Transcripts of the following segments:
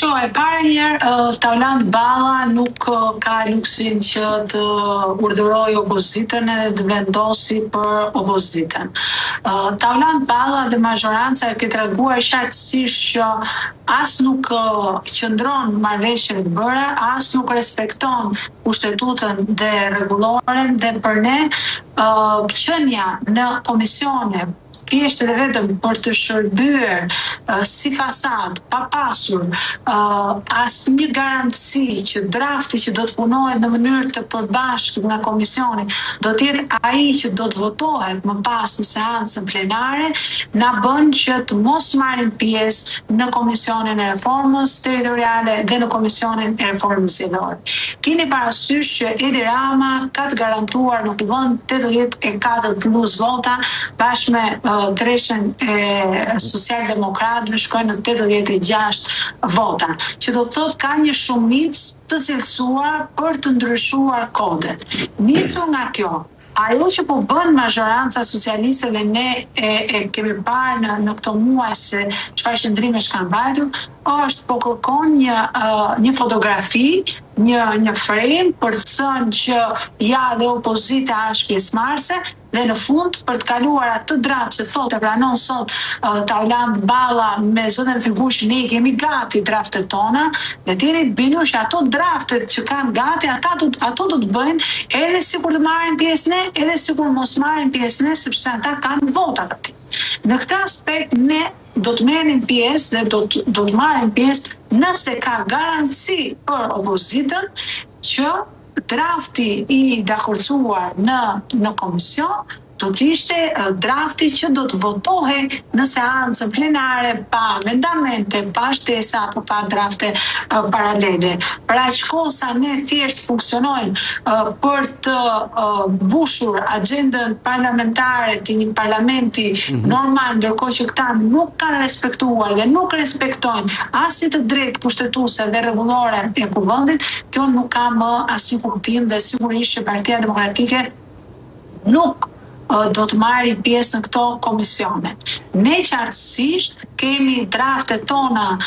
E para njerë, Taulant Balla nuk ka luksin që të urdhëroj opozitën edhe të vendosi për opozitën. Taulant Balla dhe mazhoranca e ke treguar qartësisht që as nuk qëndron marrëveshjen e bëra, as nuk respekton kushtetutën dhe rregulloren dhe për ne qënia në komisione thjesht edhe vetëm për të shërbyer si fasad, pa pasur asnjë garanci që drafti që do të punohet në mënyrë të përbashkët nga komisioni do të jetë ai që do të votohet më pas në seancën plenare, na bën që të mos marrim pjesë në komisionin e reformës territoriale dhe në komisionin e reformës zgjedhore. Keni parasysh që Edi Rama ka të garantuar në kuvend 84 plus vota bashkë me Treshën e Socialdemokratëve shkojnë në 86 vota, që do të thotë ka një shumicë të cilësuar për të ndryshuar kodet. Nisur nga kjo, ajo që po bën mazhoranca socialiste dhe ne e kemi parë në këto muaj se çfarë qëndrimesh kanë mbajtur, është po kërkon një fotografi, një frame për të thënë që ja dhe opozita është pjesëmarrëse dhe në fund për të kaluar atë draft që thotë e pranon sot Taulant Balla me zotën Figushi, ne kemi gati draftet tona, dhe t'jeni të bindur që ato draftet që kanë gati, ato do të bëjnë edhe sikur të marrin pjesë ne, edhe sikur mos marrin pjesë ne, sepse ata kanë votat aty. Në këtë aspekt ne do të merrim pjesë dhe do të marrim pjesë nëse ka garanci për opozitën që drafti i dakorcuar në komision do të ishte drafti që do të votohej në seancën plenare pa amendamente, pa shtesa apo pa drafte paralele. Për aq kohë sa ne thjesht funksionojmë për të mbushur agjendën parlamentare të një parlamenti normal, ndërkohë që këta nuk kanë respektuar dhe nuk respektojnë as të drejtë kushtetuese dhe rregullore e kuvendit, kjo nuk ka më asnjë kuptim dhe sigurisht që Partia Demokratike nuk do të marri pjesë në këto komisione. Ne qartësisht kemi draftet tona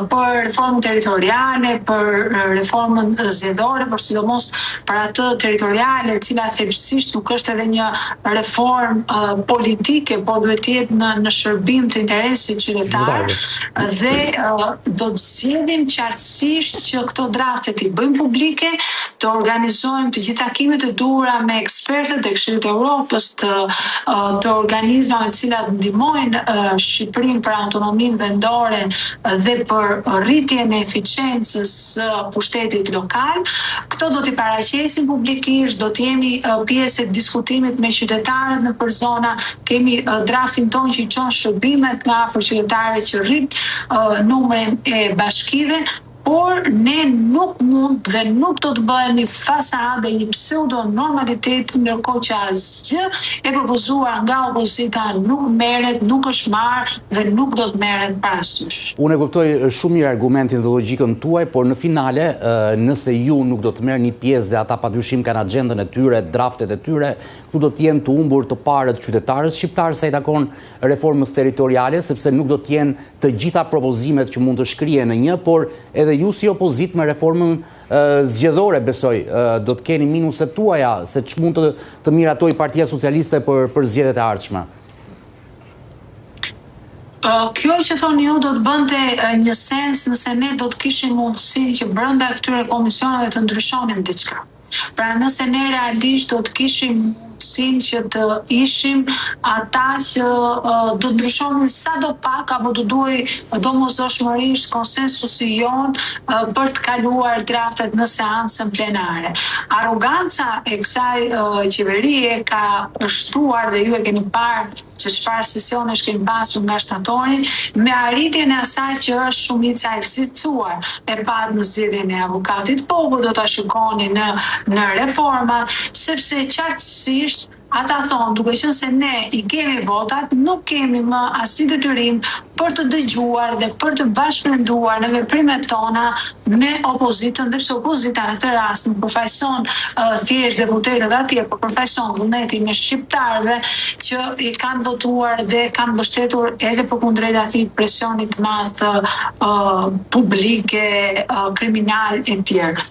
për reformën territoriale, për reformën zgjedhore, por sidomos për atë territoriale, e cila thjeshtësisht nuk është edhe një reformë politike, por duhet të jetë në shërbim të interesit qytetar, dhe do të zgjedhim qartësisht që këto draftet i bëjmë publike, të organizojmë të gjithë takimet e duhura me ekspertët e Këshillit të Evropës, të organizmave të cilat ndihmojnë Shqipërinë për autonominë vendore dhe për rritjen e eficiencës së pushtetit lokal. Këto do t'i paraqesim publikisht, do të jemi pjesë e diskutimit me qytetarët në përzona, kemi draftin ton që i çon shërbimet në afër qytetarëve që rrit numrin e bashkive, por ne nuk mund dhe nuk do të bëhemi fasad dhe një pseudo normalitet, ndërkohë që asgjë e propozuar nga opozita nuk merret, nuk është marrë dhe nuk do të merret parasysh. Unë e kuptoj shumë mirë argumentin dhe logjikën tuaj, por në finale, nëse ju nuk do të merrni pjesë dhe ata padyshim kanë agjendën e tyre, draftet e tyre, këtu do të jenë të humbur të parët qytetarës shqiptarë sa i takon reformës territoriale, sepse nuk do të jenë të gjitha propozimet që mund të shkrihen në një, por edhe ju si opozit me reformën zgjedhore, besoj, do të keni minuset tuaja, se që mund të miratoj Partia Socialiste për zgjedhjet e ardhshme. Kjo që thoni ju do të bënte një sens nëse ne do të kishim mundësi që brenda këtyre komisioneve të ndryshonim diçka. Pra nëse ne realisht do të kishim që të ishim ata që do të ndryshonin sado pak apo do duhej domosdoshmërisht konsensusi jon për të kaluar draftet në seancën plenare. Arroganca e kësaj qeverie ka shtuar dhe ju e keni parë që çfarë sesionesh kemi pasur nga shtatori, me arritjen e asaj që është shumica e cilësuar e pat në zgjedhjen e avokatit, po do ta shikoni në reforma, sepse qartësisht ata thonë, duke qenë se ne i kemi votat, nuk kemi më asnjë detyrim për të dëgjuar dhe për të bashkëmenduar në veprimet tona me opozitën, ndërsa opozita në këtë rast nuk përfaqëson thjesht deputetët atje, por përfaqëson vullnetin e shqiptarëve që i kanë votuar dhe kanë mbështetur edhe përkundrejt atij presionit të madh publike, kriminal e tjerë.